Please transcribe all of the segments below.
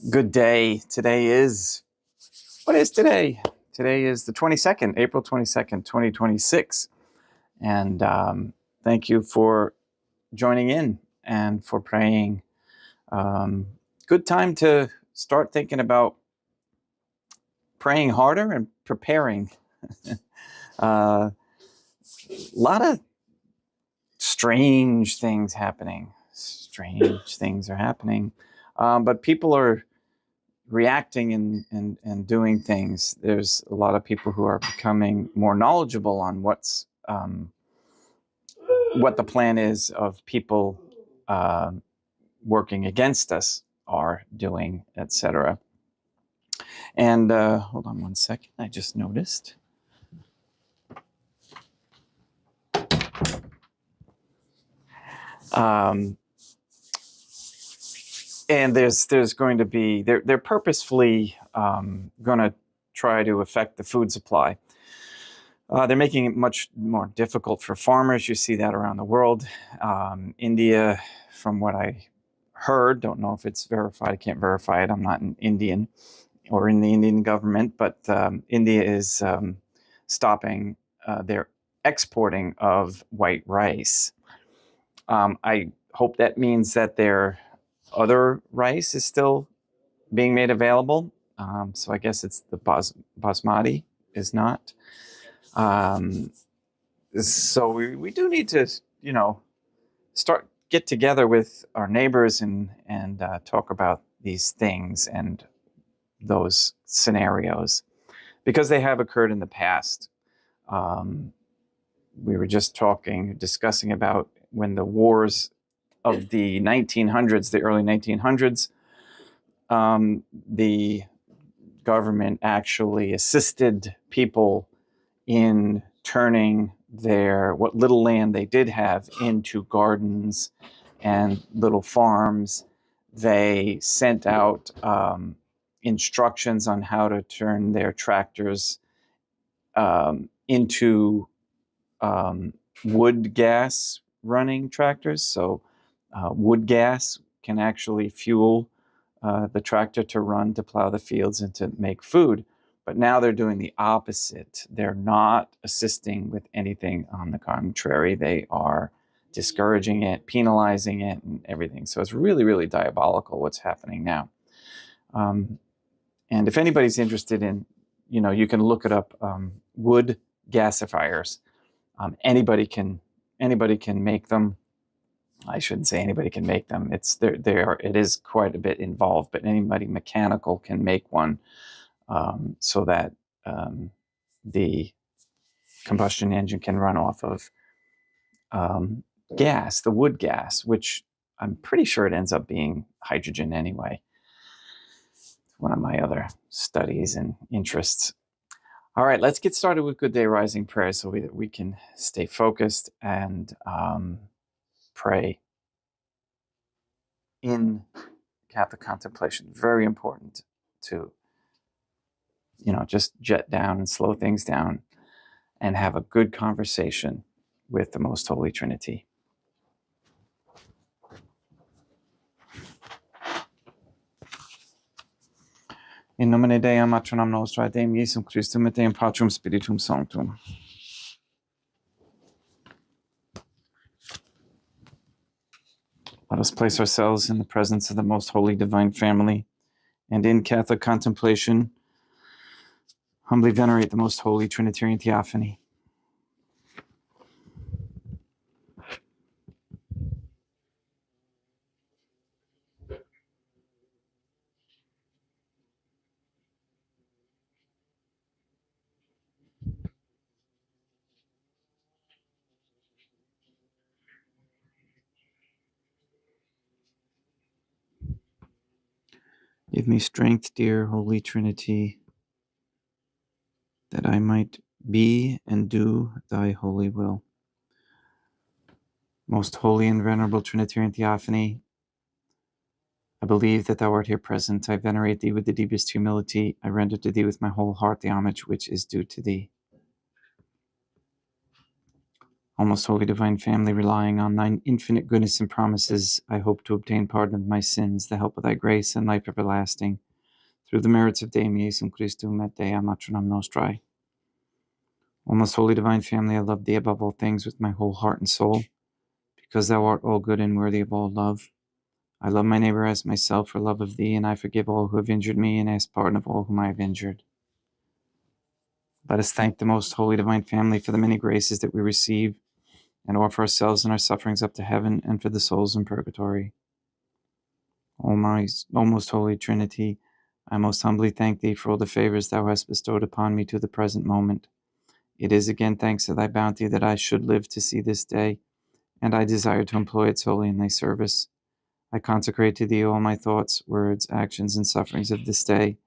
Good day. What is today? Today is the 22nd, April 22nd, 2026. And thank you for joining in and for praying. Good time to start thinking about praying harder and preparing. A lot of strange things happening. But people are reacting and doing things. There's a lot of people who are becoming more knowledgeable on what the plan is of people working against us are doing, etc. And hold on one second. I just noticed. And there's going to be, they're purposefully going to try to affect the food supply. They're making it much more difficult for farmers. You see that around the world. India, from what I heard, don't know if it's verified. I can't verify it. I'm not an Indian or in the Indian government, but India is stopping their exporting of white rice. I hope that means that their other rice is still being made available. So I guess it's the basmati is not. So we do need to, get together with our neighbors and talk about these things and those scenarios, because they have occurred in the past. We were just discussing about when the wars of the 1900s, the early 1900s, the government actually assisted people in turning what little land they did have into gardens and little farms. They sent out instructions on how to turn their tractors into wood gas running tractors. So wood gas can actually fuel the tractor to run, to plow the fields and to make food. But now they're doing the opposite. They're not assisting with anything. On the contrary, they are discouraging it, penalizing it, and everything. So it's really, really diabolical what's happening now. And if anybody's interested in, you can look it up, wood gasifiers. Anybody can make them. I shouldn't say anybody can make them. It is quite a bit involved, but anybody mechanical can make one, so that the combustion engine can run off of gas, the wood gas, which I'm pretty sure it ends up being hydrogen anyway. It's one of my other studies and interests. All right, let's get started with Good Day Rising prayer so that we can stay focused and pray in Catholic contemplation. Very important to, just jet down and slow things down and have a good conversation with the Most Holy Trinity. In nomine Dei, Matronam Nostra, Deum Iesum Christum, et Deum Patrum Spiritum Sanctum. Let us place ourselves in the presence of the Most Holy Divine Family, and in Catholic contemplation, humbly venerate the Most Holy Trinitarian Theophany. Give me strength, dear Holy Trinity, that I might be and do thy holy will. Most holy and venerable Trinitarian Theophany, I believe that thou art here present. I venerate thee with the deepest humility. I render to thee with my whole heart the homage which is due to thee. O most holy divine family, relying on thine infinite goodness and promises, I hope to obtain pardon of my sins, the help of thy grace, and life everlasting, through the merits of Deum Iesum Christum et Dea Matronam Nostrae. O most holy divine family, I love thee above all things with my whole heart and soul, because thou art all good and worthy of all love. I love my neighbor as myself for love of thee, and I forgive all who have injured me and ask pardon of all whom I have injured. Let us thank the most holy divine family for the many graces that we receive, and offer ourselves and our sufferings up to heaven and for the souls in purgatory. O most holy Trinity, I most humbly thank thee for all the favors thou hast bestowed upon me to the present moment. It is again thanks to thy bounty that I should live to see this day, and I desire to employ it solely in thy service. I consecrate to thee all my thoughts, words, actions, and sufferings of this day.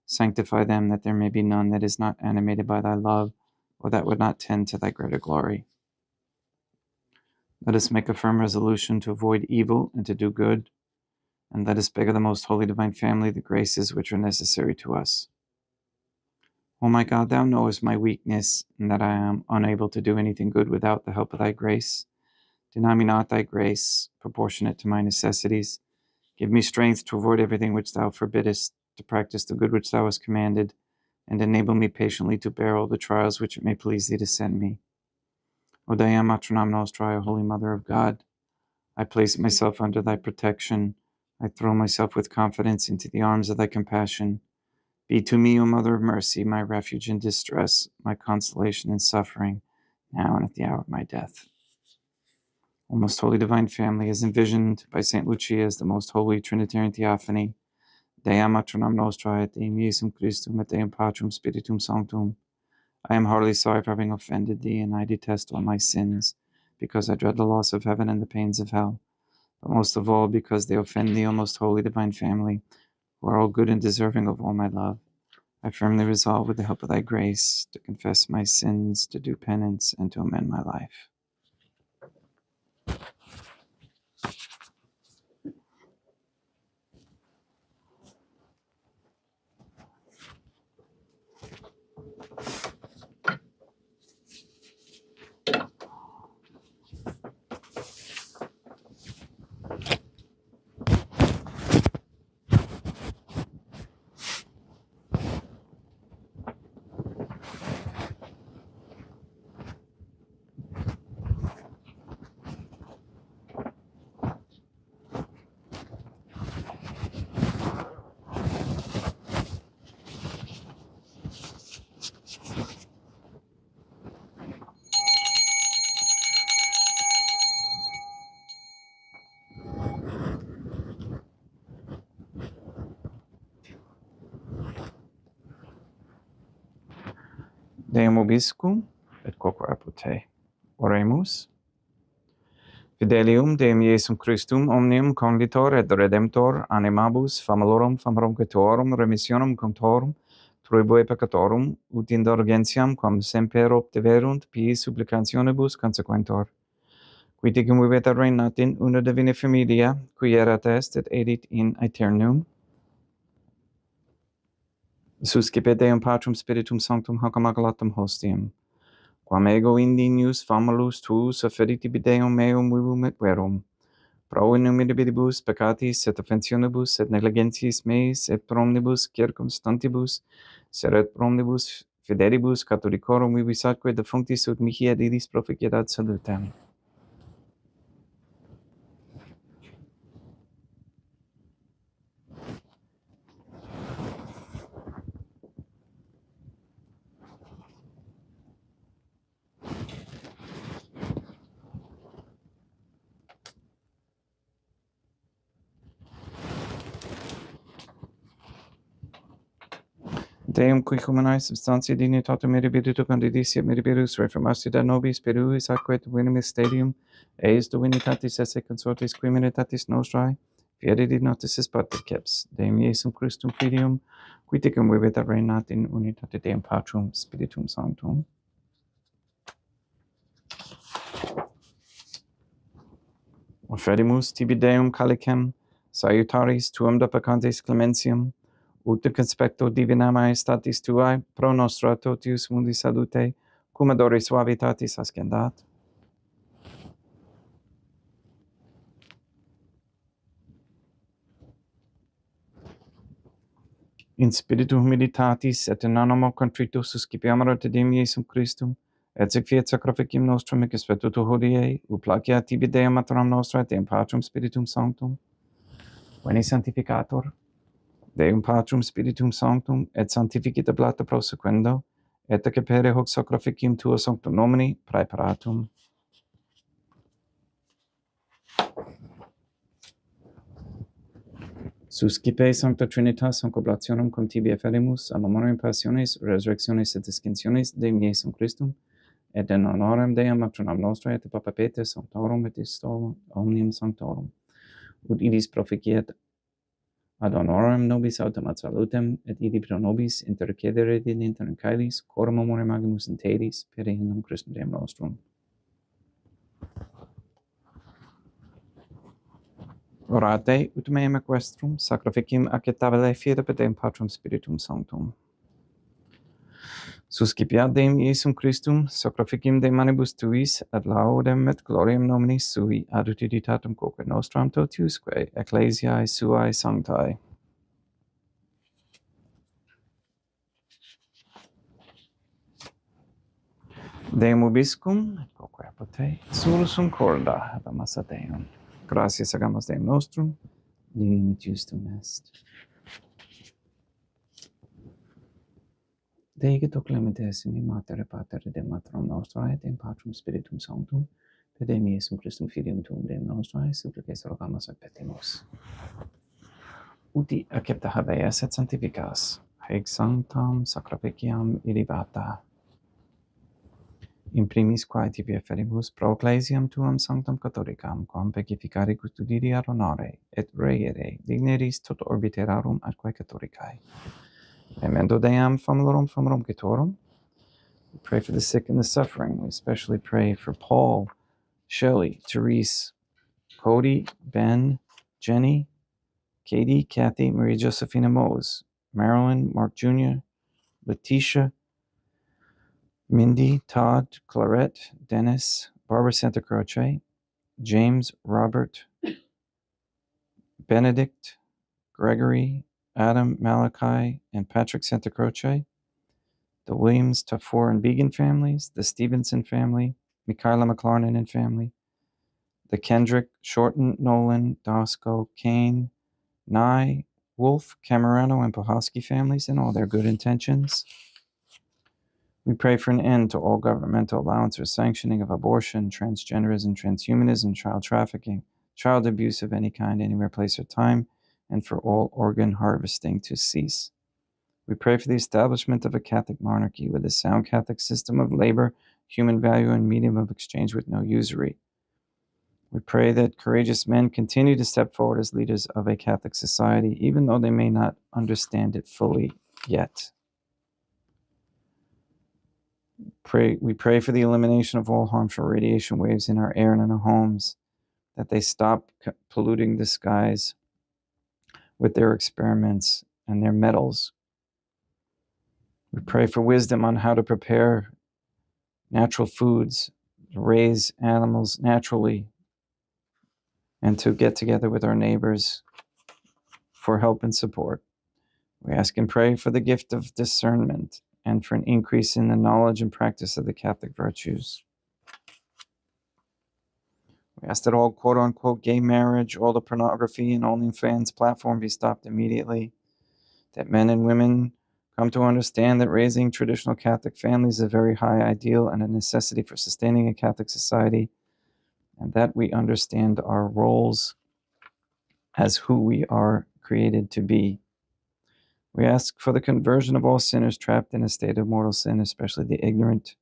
Sanctify them, that there may be none that is not animated by thy love, or that would not tend to thy greater glory. Let us make a firm resolution to avoid evil and to do good, and let us beg of the most holy divine family the graces which are necessary to us. O my God, thou knowest my weakness, and that I am unable to do anything good without the help of thy grace. Deny me not thy grace, proportionate to my necessities. Give me strength to avoid everything which thou forbiddest, to practice the good which thou hast commanded, and enable me patiently to bear all the trials which it may please thee to send me. O Dea Matronam Nostrae, O Holy Mother of God, I place myself under thy protection. I throw myself with confidence into the arms of thy compassion. Be to me, O Mother of Mercy, my refuge in distress, my consolation in suffering, now and at the hour of my death. O most holy divine family, as envisioned by St. Lucia as the most holy Trinitarian Theophany, Dea Matronam Nostrae, et Deum Iesum Christum, et Deum Patrum Spiritum Sanctum, I am heartily sorry for having offended thee, and I detest all my sins, because I dread the loss of heaven and the pains of hell, but most of all because they offend thee, O most holy divine family, who are all good and deserving of all my love. I firmly resolve, with the help of thy grace, to confess my sins, to do penance, and to amend my life. Deum Obiscum, et Quoque Te. Oremus. Fidelium Deum Iesum Christum omnium conditor et redemptor animabus famalorum famronquetorum remissionum contorum truibue peccatorum ut indulgentiam quam semper obtiverunt pii supplicationibus consequentor. Qui ticum vivet reinat in una divina familia, qui erat est et edit in aeternum. Suscipe Deum Patrum Spiritum Sanctum hoc immaculatum hostium. Quam ego indignius famulus tuus offeritibi Deum meum vivum et verum, pro innumerabilibus peccatis et offensionibus et negligentiis meis et pro omnibus circumstantibus, sed pro omnibus fidelibus catholicorum vivis atque defunctis ut mihi et idis proficiedat salutem. Deum qui humanae substantia dignitatem mirabilitu candiditia mirabilis reformasti da nobis peruis atque divinimis stadium eis divinitatis esse consortis qui militatis nostrae fieri dignotis patriceps Deum Iesum Christum filium qui ticum vivit et reinat in unitate Deum Patrum Spiritum Sanctum. Offerimus tibi Deum calicem salutaris tuum da peccantes clementiam, ut de conspecto divina maestatis tuae pro nostra totius mundi salute, cum odore suavitatis ascendat. in spiritu humilitatis et in animo contrito suscipiamur te Deum Iesum Christum, et sequiet sacrificium nostrum et spiritu hodie, uplacia tibi Deum maternam nostra et Deum Patrum Spiritum Sanctum, veni sanctificator, Deum Patrum Spiritum Sanctum, et sanctificita plata prosequendo, et accepere hoc sacrificium tuo sanctum nomini praeparatum. Suscipe Sancta Trinitas hanc oblationem cum tibi eferimus, a memoriam passiones, resurrectiones et ascensiones Deum Iesum Christum, et in honorem Deum maternam nostra et Papa Peter Sanctorum et Istorum omnium Sanctorum, ut idis proficiet ad honorem nobis autem ad salutem, et idi pro nobis intercedere inter in caelis, coram amore magimus in teris, per eundem Christum Deum nostrum. Orate, ut meam equestrum, sacrificium acceptabile fiat per Deum Patrum Spiritum Sanctum. Suscipiat Deum Iesum Christum, sacrificium de manibus tuis, ad laudem et gloriam nomini sui, ad utilitatem quoque nostram totiusque, ecclesiae suae sanctae. Deum ubiscum, et quoque apote, sursum corda, habemus ad Deum. Gratias agamus Deum nostrum, divim et justum est. Deigeto clementissimi Mater et Pater et Deum Maternam nostrae, et Deum Patrum Spiritum Sanctum, per Deum Iesum Christum Filium Tuum Deum nostrae, supplices rogamus et petimus. Uti accepta habeas et sanctificas, haec sanctam sacrificiam illibata. In primis quae tibi efferibus pro ecclesiam tuam sanctam catholicam, quam pacificare custodire ad honore, et reire digneris tot orbiterarum atque catholicae. Emendo Deam famulorum getorum. We pray for the sick and the suffering. We especially pray for Paul, Shelley, Therese, Cody, Ben, Jenny, Katie, Kathy, Maria Josephina Mose, Marilyn, Mark Jr., Letitia, Mindy, Todd, Clarette, Dennis, Barbara Santa Croce, James, Robert, Benedict, Gregory, Adam, Malachi, and Patrick Santa Croce, the Williams, Tafour, and Began families, the Stevenson family, Michaela McLarnon and family, the Kendrick, Shorten, Nolan, Dosco, Kane, Nye, Wolf, Camerano, and Pohosky families and all their good intentions. We pray for an end to all governmental allowance or sanctioning of abortion, transgenderism, transhumanism, child trafficking, child abuse of any kind, anywhere, place, or time, and for all organ harvesting to cease. We pray for the establishment of a Catholic monarchy with a sound Catholic system of labor, human value, and medium of exchange with no usury. We pray that courageous men continue to step forward as leaders of a Catholic society, even though they may not understand it fully yet. We pray for the elimination of all harmful radiation waves in our air and in our homes, that they stop polluting the skies with their experiments and their metals. We pray for wisdom on how to prepare natural foods, to raise animals naturally, and to get together with our neighbors for help and support. We ask and pray for the gift of discernment and for an increase in the knowledge and practice of the Catholic virtues. We ask that all quote-unquote gay marriage, all the pornography and OnlyFans platform be stopped immediately, that men and women come to understand that raising traditional Catholic families is a very high ideal and a necessity for sustaining a Catholic society, and that we understand our roles as who we are created to be. We ask for the conversion of all sinners trapped in a state of mortal sin, especially the ignorant.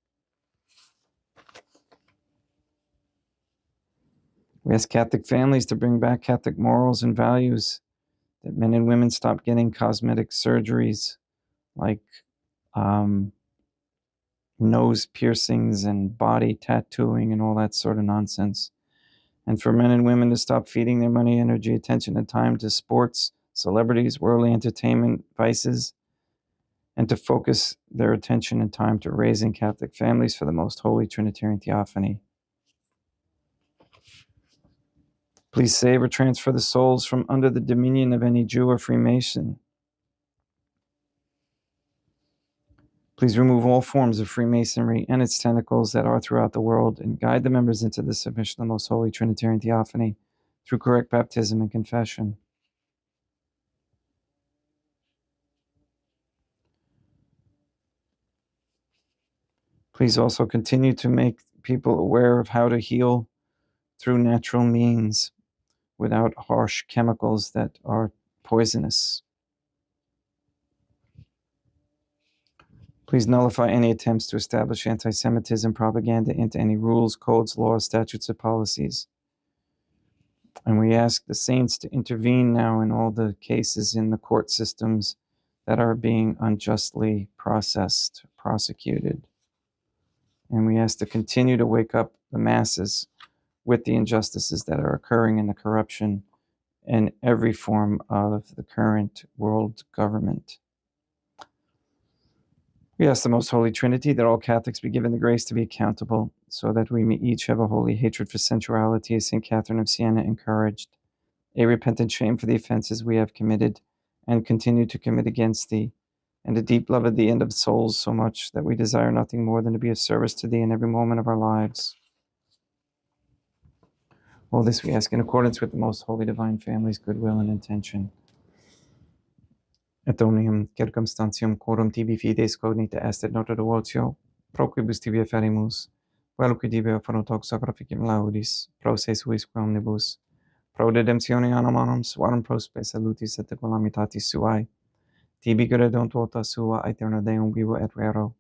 We ask Catholic families to bring back Catholic morals and values, that men and women stop getting cosmetic surgeries like nose piercings and body tattooing and all that sort of nonsense. And for men and women to stop feeding their money, energy, attention, and time to sports, celebrities, worldly entertainment, vices, and to focus their attention and time to raising Catholic families for the most holy Trinitarian Theophany. Please save or transfer the souls from under the dominion of any Jew or Freemason. Please remove all forms of Freemasonry and its tentacles that are throughout the world and guide the members into the submission of the Most Holy Trinitarian Theophany through correct baptism and confession. Please also continue to make people aware of how to heal through natural means without harsh chemicals that are poisonous. Please nullify any attempts to establish anti-Semitism propaganda into any rules, codes, laws, statutes, or policies. And we ask the saints to intervene now in all the cases in the court systems that are being unjustly prosecuted. And we ask to continue to wake up the masses with the injustices that are occurring and the corruption in every form of the current world government. We ask the Most Holy Trinity that all Catholics be given the grace to be accountable, so that we may each have a holy hatred for sensuality, as St. Catherine of Siena encouraged, a repentant shame for the offenses we have committed and continue to commit against thee, and a deep love of thee and of souls, so much that we desire nothing more than to be of service to thee in every moment of our lives. All this we ask in accordance with the Most Holy Divine Family's goodwill and intention. Et omnium circumstantium quorum tibi fides cognita est nota devotio, pro quibus tibi afferimus, velque tibi afferunt sacrificium laudis, pro se suisque omnibus, pro redemptione animarum suarum prospe salutis et calamitatis suae, tibi credunt vota sua aeterna Deum vivo et vero,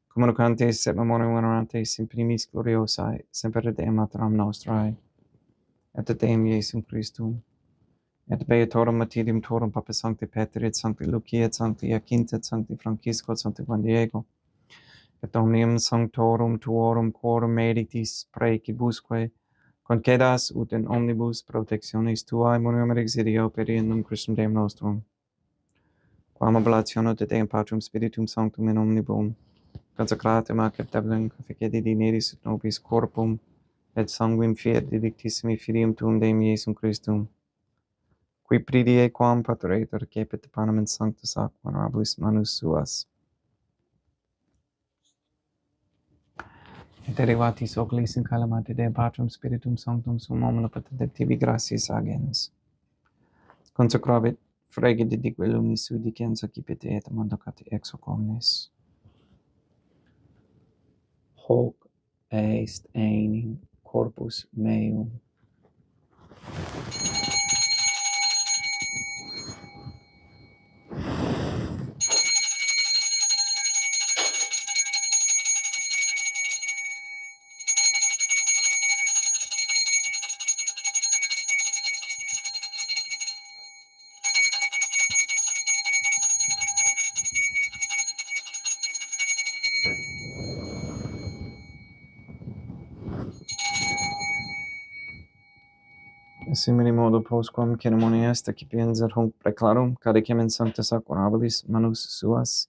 communicantes et memoriam venerantes in primis gloriosae, semper Deum materam nostrae, et Deum Iesum Christum, et beatorum martyrium torum Papa Sancti Petri, et Sancti Lucia, et Sancti Jacinta, et Sancti Francisco, et Sancti Juan Diego, et omnium sanctorum tuorum quorum meritis praecibusque, concedas ut in omnibus protectionis tuae moriam et exidio per innum Christum Deum nostrum. Quam oblationo de Deum Patrum Spiritum Sanctum in omnibus consecratum ac tabellum confecedi dineris ut nobis corpum et sanguinem fiat didictissimi filium tuum Deum Iesum Christum, qui pridie quam paterator cepit panem in sanctus ac honorabilis manus suas. Et derivatis oculis in calamate Deum Patrum Spiritum Sanctum sum omnia potente tibi gratias agens. Consecravit fregit dique lumnis sui dicens accipite et mandocate ex hoc omnes. Hoc est enim corpus meum. Simili modo postquam ceremonia est accipiens ad hunc preclarum, cadecem in sanctus ac honorabilis manus suas,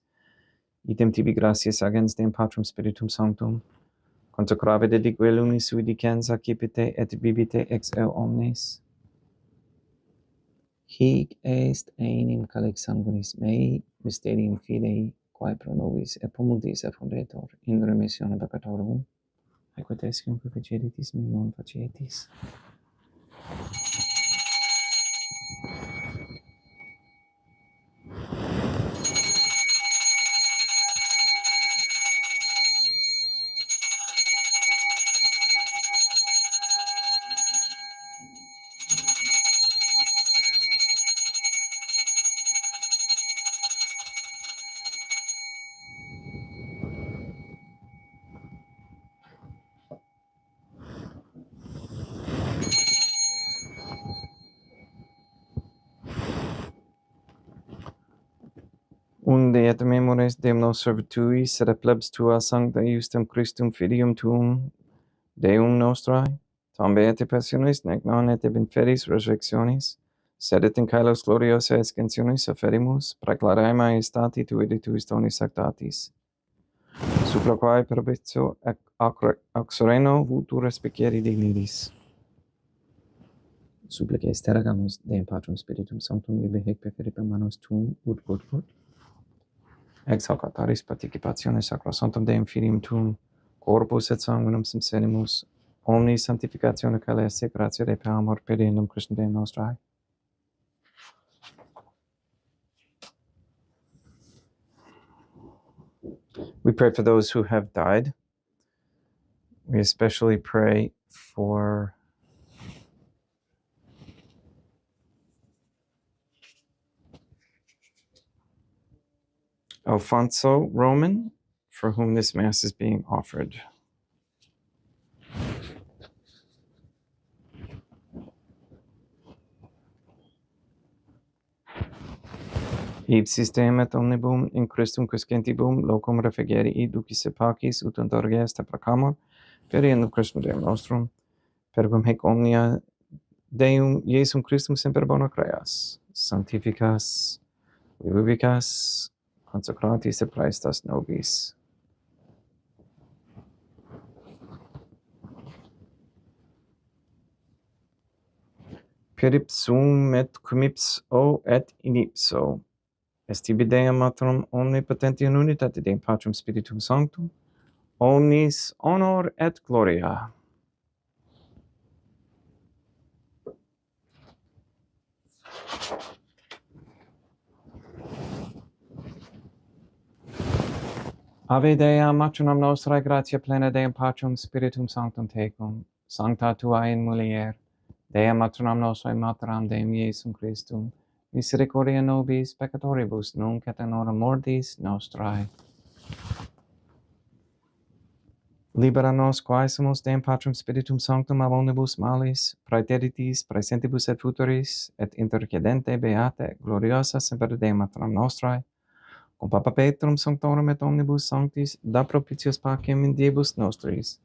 item tibi gratias agens Deum Patrum Spiritum Sanctum, consecravit dique lumnis sui dicens accipite et bibite ex eo omnes. Hic est enim calix sanguinis mei, mysterium fidei, quae pro nobis et pro multis effundetur in remissione peccatorum, aequo tescium facietis me non facietis. Unde et memores Deum nos servitui, sed plebs tua sancta justum Christum filium tuum, Deum nostrae, tombe et passionis, nec non et in feris resurrectionis, sed et in caelos gloriosa ascensionis offerimus, praeclarae maiestati tui de tuis donis sactatis, supra quae perpetio ac sereno vutur respiciere digniris. Supplice estergamus Deum Patrum Spiritum Sanctum ibi hic per manus tuum ut Ex hoc autaris participatione sacrosanctum Deum filium tuum, corpus et sanguinum sincerimus, omnis sanctificatione caeleste, gratia Dei per amor per Deum Christum Deum nostrae. We pray for those who have died. We especially pray for Alfonso Roman, for whom this Mass is being offered. Ipsis Deum et omnibum in Christum quiscentibum locum refugieri ducis et pacis ut indulges te proclamor, per in Christum Deum nostrum, per cum hic omnia Deum Iesum Christum semper bona creas, sanctificas, vivicas, consecratis et praestas nobis. Per ipsum et cum ipso et in ipso, est tibi Deum Matrum omnipotenti in unitate Deum Patrum Spiritum Sanctum, omnis honor et gloria. Ave Dea, matronam nostrae, gratia plena Deum Patrum Spiritum Sanctum tecum, sancta tua in mulier, Dea matronam nostrae, materam Deum Iesum Christum, misericordia nobis peccatoribus, nunc et in hora mortis nostrae. Libera nos quae sumus Deum Patrum Spiritum Sanctum ab omnibus malis, praeteritis, praesentibus et futuris, et intercedente beate, gloriosa semper Deum matronam nostrae, cum Papa Petrum Sanctorum et omnibus sanctis, da propitios pacem in diebus nostris.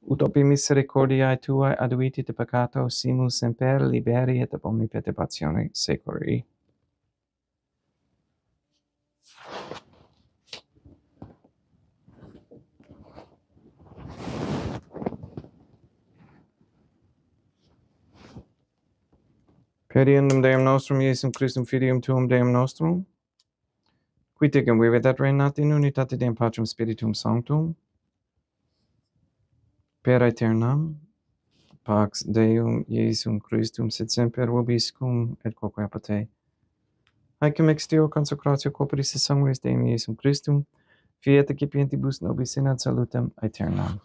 Ut opi misericordiae tuae aduiti de peccato, simus semper liberi et ab omni perturbatione securi. Per Deum nostrum, Iesum Christum filium tuum Deum nostrum, qui tecum vivit et reinat in unitate Deum Patrum Spiritum Sanctum, per aeternam, pax Deum Iesum Christum sit semper vobiscum et quoque apud te. Haecum ex Deo consecratio corporis et sanguis Deum Iesum Christum, fiat excipientibus nobis in ad salutem aeternam.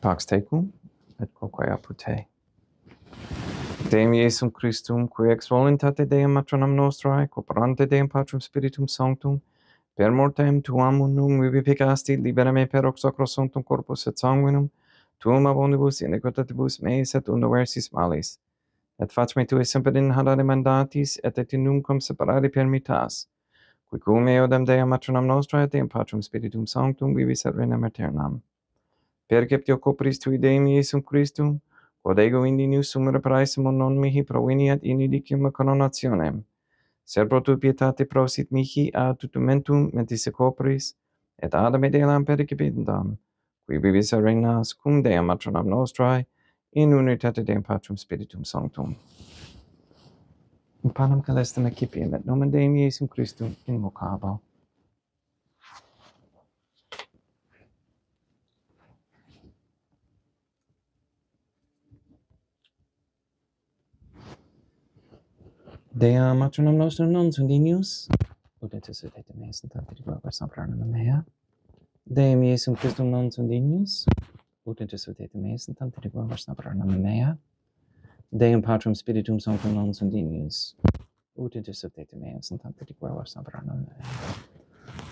Pax tecum et quoque apud te. Deum Iesum Christum, qui ex voluntate Deum matronam nostrae, cooperante Deum Patrum Spiritum Sanctum, per mortem tuam unum vivificasti, libera me per sacrosanctum corpus et sanguinum, tuum ab omnibus iniquitatibus meis et universis malis, et fac me tue semper in hadare mandatis, et nunquam separare permittas, qui cum eodem Deum matronam nostrae, Deum Patrum Spiritum Sanctum, vivis et regnam aeternam. Perceptio copris tui Deum Iesum Christum, quod ego indi nius sumere praesimo non mihi proveniat in idicium coronationem. Ser pro tu pietate prosit mihi ad tutumentum mentis copris, et ad medelam percipendam, qui vivis et regnas cum Deum matronam nostrae, in unitate Deum Patrum Spiritum Sanctum. In panem celestem excipiem et nomen Deum Iesum Christum invocabo. Dea matronam nostrum non sunt dignus, ut et et meis in tante di gloria sanctarum mea. Deum Iesum Christum non sunt dignus, ut et et meis in tante di gloria sanctarum mea. Deum Patrum Spiritum Sanctum non sunt dignus, ut et et meis in tante di gloria sanctarum mea.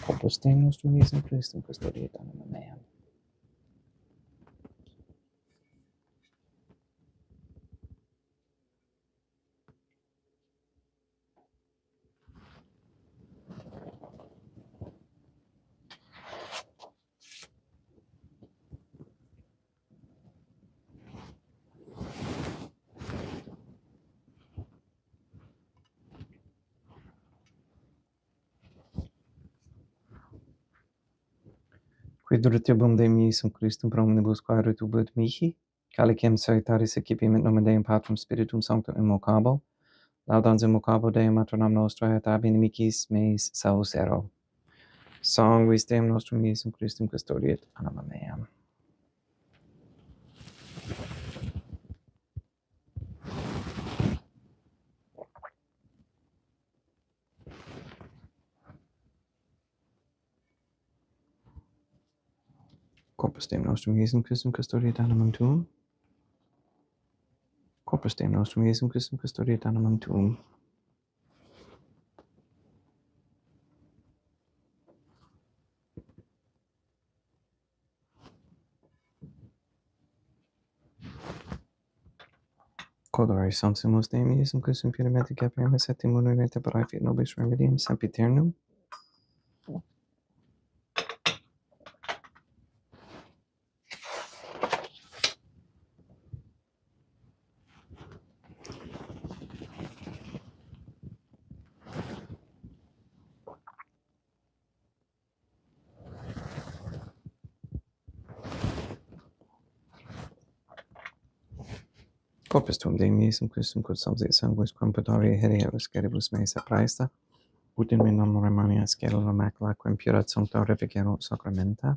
Corpus Deum nostrum Iesum Christum custodiet anima mea. Quid durtibum Deum Iesum Christum prominibus quaere tubut mihi, calicem salutaris excipiment nomen Deum Patrum Spiritum Sanctum immocabo, laudans immocabo Deum matronam nostrae et ab inimicis meis salus ero. Sanguis Deum nostrum Iesum Christum custodiet anima meam. Corpus Deum nostrum Iesum Christum custodiet animam tuum. Corpus Deum nostrum Iesum Christum custodiet animam tuum. Codore sansimus Deum Iesum Christum puramente capiamus et immunere parae nobis remedium sempiternum. Corpus tuum Deum Iesum Christum quod subsit sanguis quam pudore herieus scaribus meis apraesta, ut in me non remania scelera macula quem purat sancta reficero sacramenta.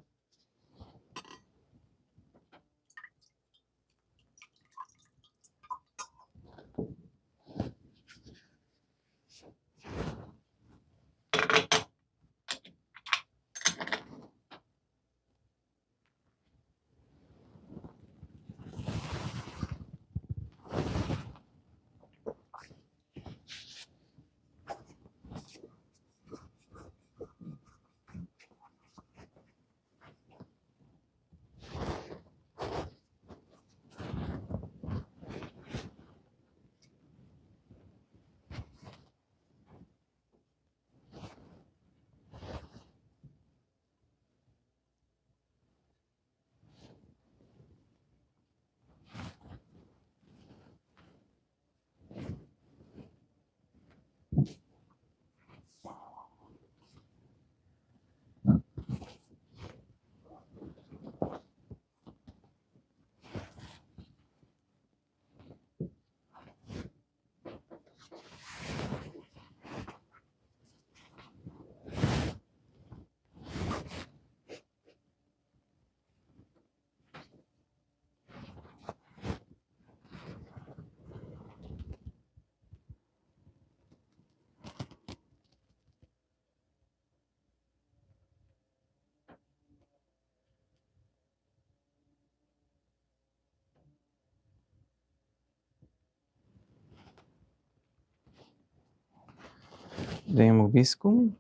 Deum ubiscum,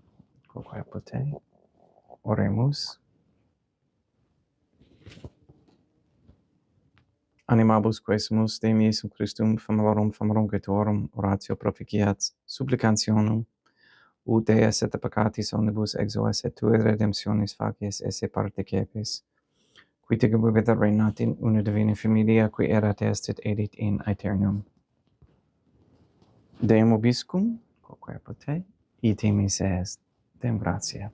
quoque apotei, oremus. Animabus quesumus Deum Iesum Christum famalorum getorum oratio proficiat supplicantionum, ut Deus et peccatis omnibus exoes et tue redemptionis facies esse partecepes, qui te gebubet reinat in una divina familia qui erat est et edit in aeternum. Deum ubiscum, quoque apotei, itemis est. Deum gratia.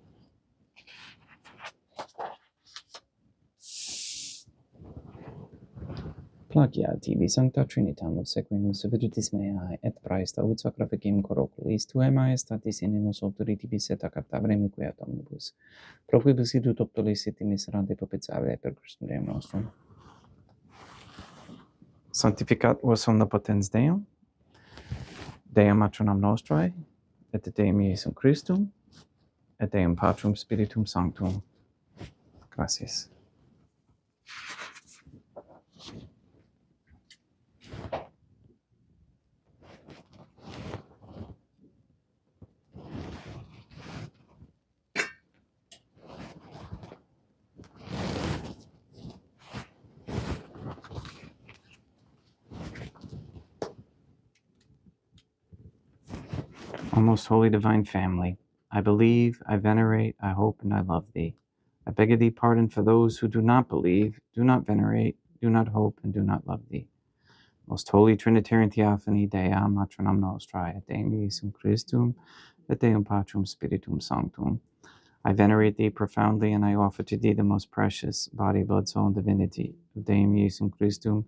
Plagia tibi sancta Trinitam obsequenus virtutis meae et praesta ut sacrificim coroculis tuae maestatis in nos autoritibus et acceptabrem quiat omnibus. Proquibus idut optulis et miserante propitiae per Christum Deum nostrum. Sanctificat vos omnipotens Deum, Deum matronam nostrae, et Deum Iesum Christum, et Deum Patrum Spiritum Sanctum. Gracias. O most holy divine family, I believe, I venerate, I hope, and I love thee. I beg of thee pardon for those who do not believe, do not venerate, do not hope, and do not love thee. Most holy Trinitarian Theophany, Dea matronam nostrae, et Deum Iesum Christum, et Deum Patrum Spiritum Sanctum. I venerate thee profoundly, and I offer to thee the most precious body, blood, soul, and divinity of Deum Iesum Christum,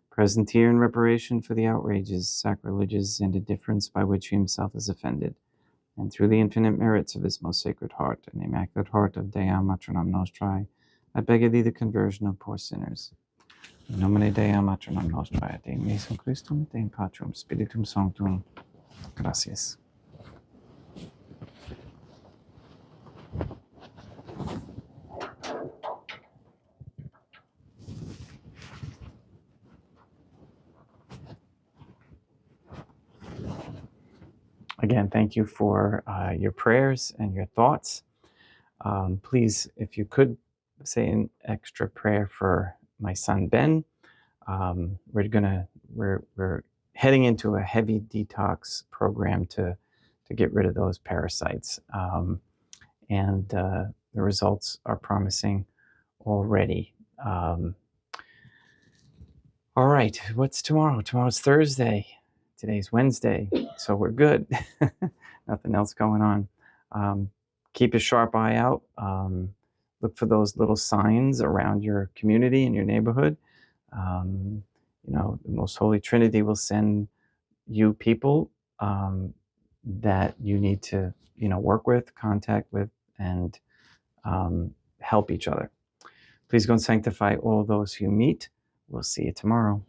present here in reparation for the outrages, sacrileges, and indifference by which he himself is offended, and through the infinite merits of his most sacred heart and the immaculate heart of Dea Matronam Nostrae, I beg of thee the conversion of poor sinners. In nomine Dei Matronam Nostrae, Deum Iesum Christum, Deum Patrum, Spiritum Sanctum. Gracias. Again, thank you for your prayers and your thoughts. Please, if you could, say an extra prayer for my son Ben. We're heading into a heavy detox program to get rid of those parasites, and the results are promising already. All right, what's tomorrow? Tomorrow's Thursday. Today's Wednesday, so we're good. Nothing else going on. Keep a sharp eye out. Look for those little signs around your community and your neighborhood. The Most Holy Trinity will send you people that you need to, work with, contact with, and help each other. Please go and sanctify all those you meet. We'll see you tomorrow.